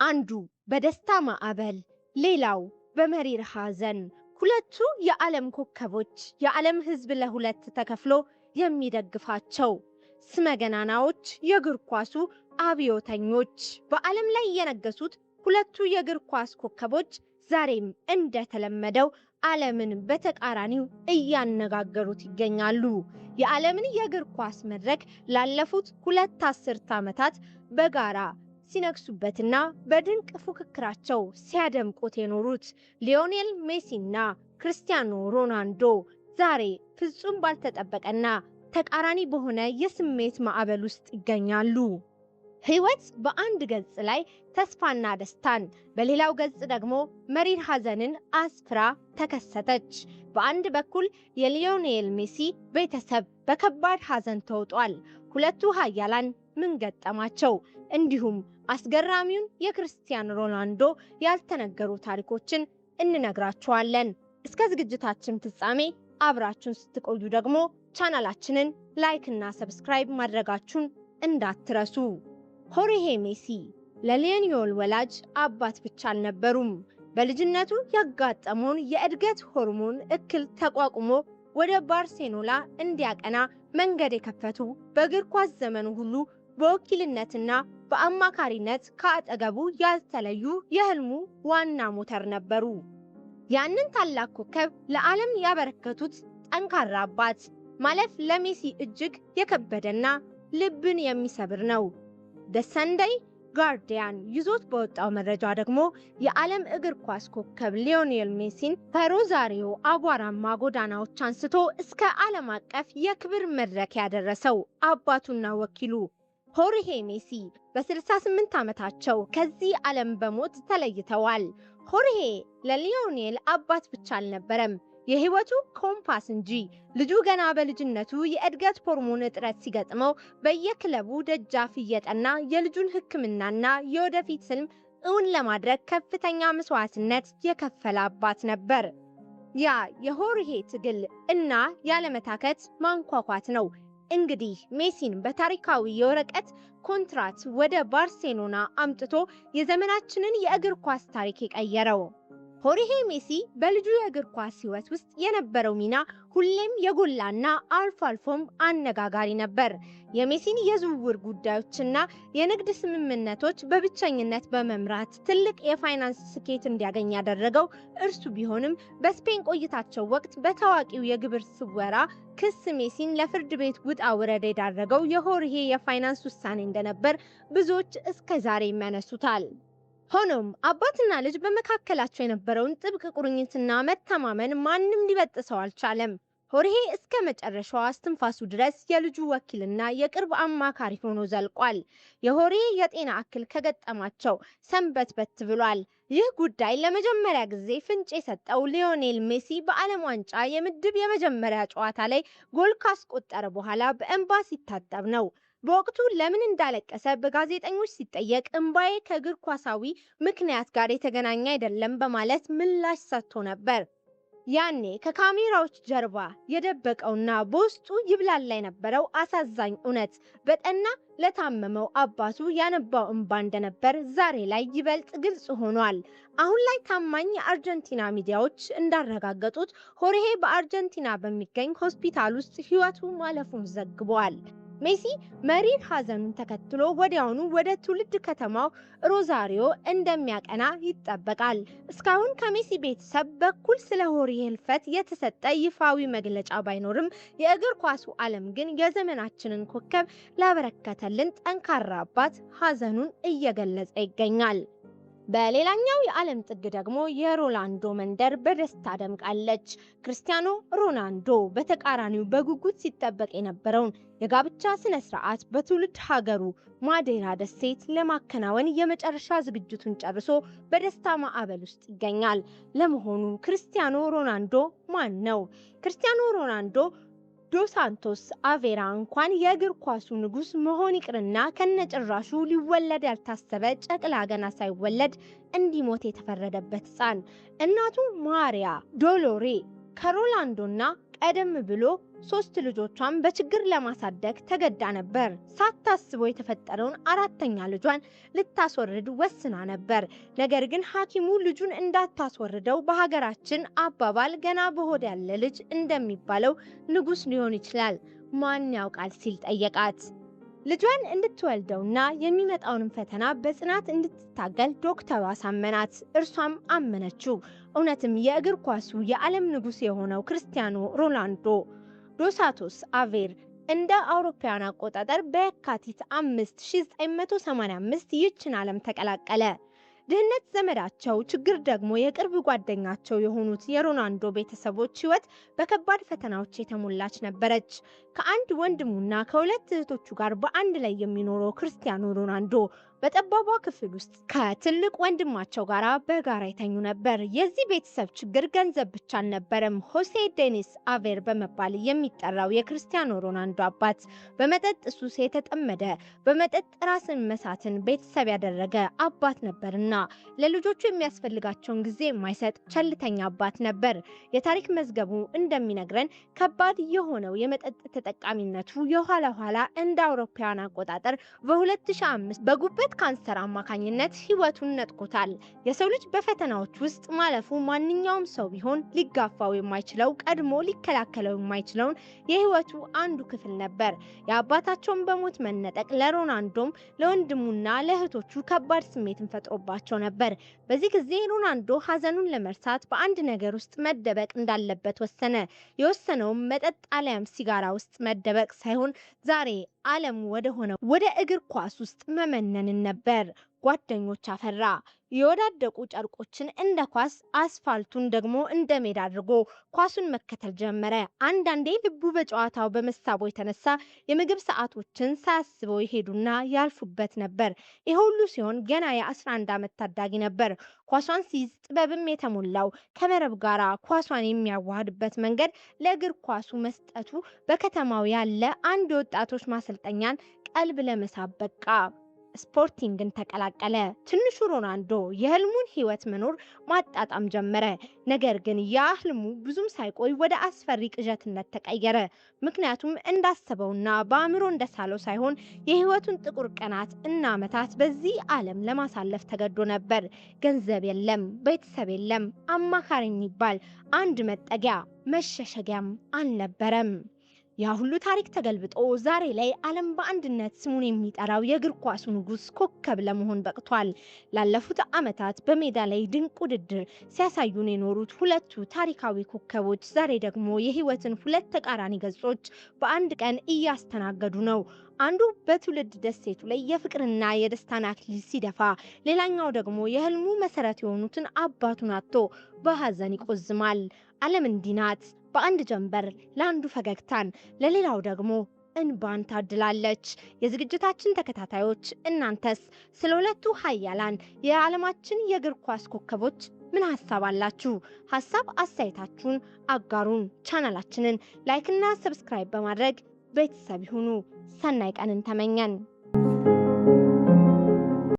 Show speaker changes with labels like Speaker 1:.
Speaker 1: አንዱ በደስታ ማዕበል ሌላው በመሪር ሐዘን ሁለቱ የዓለም ኮከቦች የዓለም ሕዝብ ለሁለት ተከፍሎ የሚደግፋቸው ስመገናናዎች የእግር ኳሱ አብዮተኞች በዓለም ላይ የነገሱት ሁለቱ የእግር ኳስ ኮከቦች ዛሬም እንደተለመደው ዓለምን በተቃራኒው እያነጋገሩት ይገኛሉ። የዓለምን የእግር ኳስ መድረክ ላለፉት 2 አስርት ዓመታት በጋራ ሲነክሱበትና በድንቅ ፉክክራቸው ሲያደምቁት የኖሩት ሊዮኔል ሜሲና ክርስቲያኖ ሮናልዶ ዛሬ ፍጹም ባልተጠበቀና ተቃራኒ በሆነ የስሜት ማዕበል ውስጥ ይገኛሉ። ሕይወት በአንድ ገጽ ላይ ተስፋና ደስታን በሌላው ገጽ ደግሞ መሪር ሐዘንን አስፍራ ተከሰተች። በአንድ በኩል የሊዮኔል ሜሲ ቤተሰብ በከባድ ሐዘን ተውጧል። ሁለቱ ኃያላን ምን ገጠማቸው? እንዲሁም አስገራሚውን የክርስቲያኖ ሮናልዶ ያልተነገሩ ታሪኮችን እንነግራችኋለን። እስከ ዝግጅታችን ፍጻሜ አብራችሁን ስትቆዩ ደግሞ ቻናላችንን ላይክ እና ሰብስክራይብ ማድረጋችሁን እንዳትረሱ። ሆርሄ ሜሲ ለሊዮኔል ወላጅ አባት ብቻ አልነበሩም። በልጅነቱ ያጋጠመውን የእድገት ሆርሞን እክል ተቋቁሞ ወደ ባርሴሎና እንዲያቀና መንገድ የከፈቱ በእግር ኳስ ዘመኑ ሁሉ በወኪልነትና በአማካሪነት ከአጠገቡ ያልተለዩ የህልሙ ዋና ሞተር ነበሩ። ያንን ታላቅ ኮከብ ለዓለም ያበረከቱት ጠንካራ አባት ማለፍ ለሜሲ እጅግ የከበደና ልብን የሚሰብር ነው። ሰንደይ ጋርዲያን ይዞት በወጣው መረጃ ደግሞ የዓለም እግር ኳስ ኮከብ ሊዮኔል ሜሲን ከሮዛሪዮ አቧራማ ጎዳናዎች አንስቶ እስከ ዓለም አቀፍ የክብር መድረክ ያደረሰው አባቱና ወኪሉ ሆርሄ ሜሲ በ68 ዓመታቸው ከዚህ ዓለም በሞት ተለይተዋል። ሆርሄ ለሊዮኔል አባት ብቻ አልነበረም፣ የህይወቱ ኮምፓስ እንጂ። ልጁ ገና በልጅነቱ የእድገት ሆርሞን እጥረት ሲገጥመው በየክለቡ ደጃፍ እየጠና የልጁን ሕክምናና የወደፊት ህልም እውን ለማድረግ ከፍተኛ መስዋዕትነት የከፈለ አባት ነበር። ያ የሆርሄ ትግል እና ያለመታከት ማንኳኳት ነው እንግዲህ ሜሲን በታሪካዊ የወረቀት ኮንትራት ወደ ባርሴሎና አምጥቶ የዘመናችንን የእግር ኳስ ታሪክ የቀየረው። ሆርሄ ሜሲ በልጁ የእግር ኳስ ህይወት ውስጥ የነበረው ሚና ሁሌም የጎላና አልፎ አልፎም አነጋጋሪ ነበር። የሜሲን የዝውውር ጉዳዮችና የንግድ ስምምነቶች በብቸኝነት በመምራት ትልቅ የፋይናንስ ስኬት እንዲያገኝ ያደረገው እርሱ ቢሆንም በስፔን ቆይታቸው ወቅት በታዋቂው የግብር ስወራ ክስ ሜሲን ለፍርድ ቤት ውጣ ውረድ የዳረገው የሆርሄ የፋይናንስ ውሳኔ እንደነበር ብዙዎች እስከዛሬ ያነሱታል። ሆኖም አባትና ልጅ በመካከላቸው የነበረውን ጥብቅ ቁርኝትና መተማመን ማንም ሊበጥሰው አልቻለም። ሆርሄ እስከ መጨረሻው እስትንፋሱ ድረስ የልጁ ወኪልና የቅርብ አማካሪ ሆኖ ዘልቋል። የሆርሄ የጤና እክል ከገጠማቸው ሰንበትበት ብሏል። ይህ ጉዳይ ለመጀመሪያ ጊዜ ፍንጭ የሰጠው ሊዮኔል ሜሲ በዓለም ዋንጫ የምድብ የመጀመሪያ ጨዋታ ላይ ጎል ካስቆጠረ በኋላ በእንባ ሲታጠብ ነው። በወቅቱ ለምን እንዳለቀሰ በጋዜጠኞች ሲጠየቅ እንባዬ ከእግር ኳሳዊ ምክንያት ጋር የተገናኘ አይደለም በማለት ምላሽ ሰጥቶ ነበር። ያኔ ከካሜራዎች ጀርባ የደበቀውና በውስጡ ይብላላ የነበረው አሳዛኝ እውነት በጠና ለታመመው አባቱ ያነባው እንባ እንደነበር ዛሬ ላይ ይበልጥ ግልጽ ሆኗል። አሁን ላይ ታማኝ የአርጀንቲና ሚዲያዎች እንዳረጋገጡት ሆርሄ በአርጀንቲና በሚገኝ ሆስፒታል ውስጥ ሕይወቱ ማለፉን ዘግበዋል። ሜሲ መሪር ሐዘኑን ተከትሎ ወዲያውኑ ወደ ትውልድ ከተማው ሮዛሪዮ እንደሚያቀና ይጠበቃል። እስካሁን ከሜሲ ቤተሰብ በኩል ስለ ሆርሄ ህልፈት የተሰጠ ይፋዊ መግለጫ ባይኖርም የእግር ኳሱ ዓለም ግን የዘመናችንን ኮከብ ላበረከተልን ጠንካራ አባት ሐዘኑን እየገለጸ ይገኛል። በሌላኛው የዓለም ጥግ ደግሞ የሮናልዶ መንደር በደስታ ደምቃለች። ክርስቲያኖ ሮናልዶ በተቃራኒው በጉጉት ሲጠበቅ የነበረውን የጋብቻ ስነ ስርዓት በትውልድ ሀገሩ ማዴራ ደሴት ለማከናወን የመጨረሻ ዝግጅቱን ጨርሶ በደስታ ማዕበል ውስጥ ይገኛል። ለመሆኑ ክርስቲያኖ ሮናልዶ ማን ነው? ክርስቲያኖ ሮናልዶ ዶስ ሳንቶስ አቬራ እንኳን የእግር ኳሱ ንጉስ መሆን ይቅርና ከነጭራሹ ሊወለድ ያልታሰበ ጨቅላ ገና ሳይወለድ እንዲሞት የተፈረደበት ሕፃን እናቱ ማሪያ ዶሎሬ ከሮናልዶና ቀደም ብሎ ሶስት ልጆቿን በችግር ለማሳደግ ተገዳ ነበር። ሳታስበው የተፈጠረውን አራተኛ ልጇን ልታስወርድ ወስና ነበር። ነገር ግን ሐኪሙ ልጁን እንዳታስወርደው በሀገራችን አባባል ገና በሆድ ያለ ልጅ እንደሚባለው ንጉስ ሊሆን ይችላል ማን ያውቃል ሲል ጠየቃት። ልጇን እንድትወልደውና የሚመጣውን ፈተና በጽናት እንድትታገል ዶክተሩ አሳመናት። እርሷም አመነችው። እውነትም የእግር ኳሱ የዓለም ንጉስ የሆነው ክርስቲያኖ ሮናልዶ ዶስ ሳንቶስ አቬሮ እንደ አውሮፓውያን አቆጣጠር በየካቲት 5 1985 ይህችን ዓለም ተቀላቀለ። ድህነት ዘመዳቸው፣ ችግር ደግሞ የቅርብ ጓደኛቸው የሆኑት የሮናልዶ ቤተሰቦች ህይወት በከባድ ፈተናዎች የተሞላች ነበረች። ከአንድ ወንድሙና ከሁለት እህቶቹ ጋር በአንድ ላይ የሚኖረው ክርስቲያኖ ሮናልዶ በጠባቧ ክፍል ውስጥ ከትልቅ ወንድማቸው ጋር በጋራ ይተኙ ነበር። የዚህ ቤተሰብ ችግር ገንዘብ ብቻ አልነበረም። ሆሴ ዴኒስ አቬሮ በመባል የሚጠራው የክርስቲያኖ ሮናልዶ አባት በመጠጥ ሱስ የተጠመደ፣ በመጠጥ ራስን መሳትን ቤተሰብ ያደረገ አባት ነበርና ለልጆቹ የሚያስፈልጋቸውን ጊዜ የማይሰጥ ቸልተኛ አባት ነበር። የታሪክ መዝገቡ እንደሚነግረን ከባድ የሆነው የመጠጥ ተጠቃሚነቱ የኋላ ኋላ እንደ አውሮፓውያን አቆጣጠር በ2005 በጉበት ካንሰር አማካኝነት ህይወቱን ነጥቆታል። የሰው ልጅ በፈተናዎች ውስጥ ማለፉ ማንኛውም ሰው ቢሆን ሊጋፋው የማይችለው ቀድሞ ሊከላከለው የማይችለውን የህይወቱ አንዱ ክፍል ነበር። የአባታቸውን በሞት መነጠቅ ለሮናልዶም ለወንድሙና ለእህቶቹ ከባድ ስሜትን ፈጥሮባቸው ነበር። በዚህ ጊዜ ሮናልዶ ሀዘኑን ለመርሳት በአንድ ነገር ውስጥ መደበቅ እንዳለበት ወሰነ። የወሰነውም መጠጥ አሊያም ሲጋራ ውስጥ መደበቅ ሳይሆን ዛሬ ዓለም ወደ እግር ኳስ ውስጥ መመነንን ነበር። ጓደኞች አፈራ። የወዳደቁ ጨርቆችን እንደ ኳስ፣ አስፋልቱን ደግሞ እንደ ሜዳ አድርጎ ኳሱን መከተል ጀመረ። አንዳንዴ ልቡ በጨዋታው በመሳቡ የተነሳ የምግብ ሰዓቶችን ሳያስበው ይሄዱና ያልፉበት ነበር። ይህ ሁሉ ሲሆን ገና የ11 ዓመት ታዳጊ ነበር። ኳሷን ሲይዝ ጥበብም የተሞላው ከመረብ ጋር ኳሷን የሚያዋህድበት መንገድ ለእግር ኳሱ መስጠቱ በከተማው ያለ አንድ የወጣቶች ማሰልጠኛን ቀልብ ለመሳብ በቃ። ስፖርቲንግን ተቀላቀለ። ትንሹ ሮናልዶ የህልሙን ህይወት መኖር ማጣጣም ጀመረ። ነገር ግን ያ ህልሙ ብዙም ሳይቆይ ወደ አስፈሪ ቅዠትነት ተቀየረ። ምክንያቱም እንዳሰበውና በአእምሮ እንደሳለው ሳይሆን የህይወቱን ጥቁር ቀናት እና ዓመታት በዚህ ዓለም ለማሳለፍ ተገዶ ነበር። ገንዘብ የለም፣ ቤተሰብ የለም፣ አማካሪ የሚባል አንድ መጠጊያ መሸሸጊያም አልነበረም። ያ ሁሉ ታሪክ ተገልብጦ ዛሬ ላይ ዓለም በአንድነት ስሙን የሚጠራው የእግር ኳሱ ንጉስ ኮከብ ለመሆን በቅቷል። ላለፉት ዓመታት በሜዳ ላይ ድንቅ ውድድር ሲያሳዩን የኖሩት ሁለቱ ታሪካዊ ኮከቦች ዛሬ ደግሞ የህይወትን ሁለት ተቃራኒ ገጾች በአንድ ቀን እያስተናገዱ ነው። አንዱ በትውልድ ደሴቱ ላይ የፍቅርና የደስታን አክሊል ሲደፋ፣ ሌላኛው ደግሞ የህልሙ መሰረት የሆኑትን አባቱን አጥቶ በሐዘን ይቆዝማል። ዓለም እንዲህ ናት። በአንድ ጀንበር ለአንዱ ፈገግታን ለሌላው ደግሞ እንባን ታድላለች። የዝግጅታችን ተከታታዮች እናንተስ ስለ ሁለቱ ኃያላን የዓለማችን የእግር ኳስ ኮከቦች ምን ሐሳብ አላችሁ? ሐሳብ አስተያየታችሁን አጋሩን። ቻናላችንን ላይክ እና ሰብስክራይብ በማድረግ ቤተሰብ ይሁኑ። ሰናይ ቀንን ተመኘን።